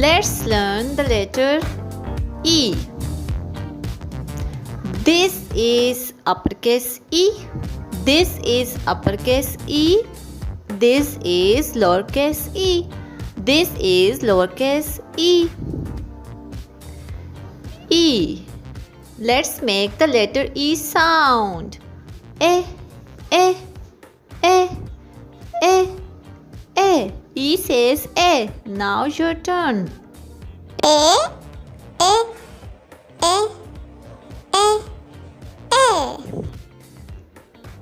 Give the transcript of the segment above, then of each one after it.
Let's learn the letter E. This is uppercase E. This is uppercase E. This is lowercase e. This is lowercase e. E. Let's make the letter E sound. E, e, e, e, e. E says E. Now your turn. E, e, e, e, e.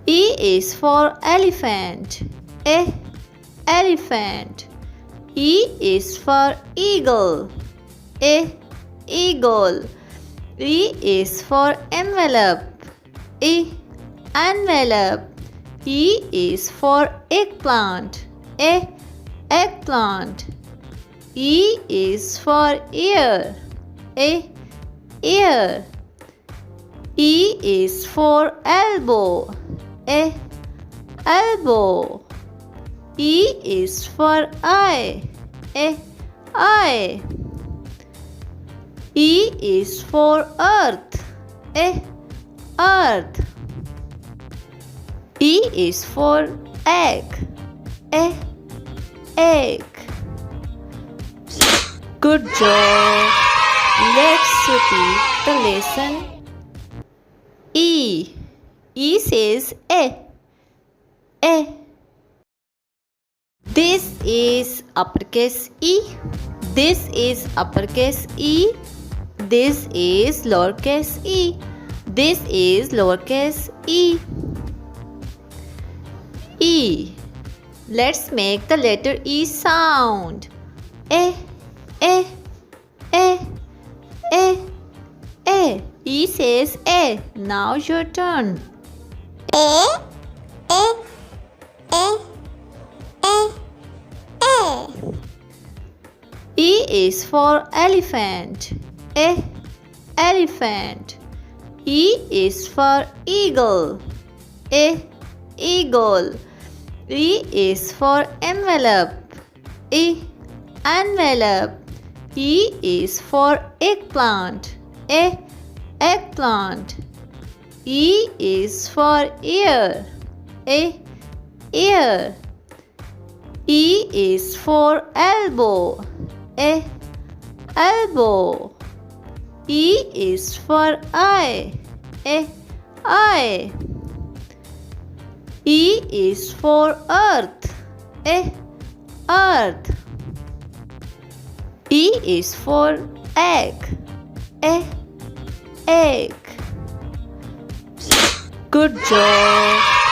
E is for elephant. E, elephant. E is for eagle. E, eagle. E is for envelope. E, envelope. E is for eggplant. E, eggplant. E is for ear. E, ear. E is for elbow. E, elbow. E is for eye. E, eye. E is for earth. E, earth. E is for egg. E, egg. Good job. Let's repeat the lesson. E. E says E. E. This is uppercase E. This is uppercase E. This is lowercase e. This is lowercase e. E. Let's make the letter E sound. E, e, e, e, e. E says E. Now your turn. E, e, e, e, e. E is for elephant. E, elephant. E is for eagle. E, eagle. E is for envelope. E, envelope. E is for eggplant. E, eggplant. E is for ear. E, ear. E is for elbow. E, elbow. E is for eye. E, eye. E is for earth. E, earth. E is for egg. E, egg. Good job.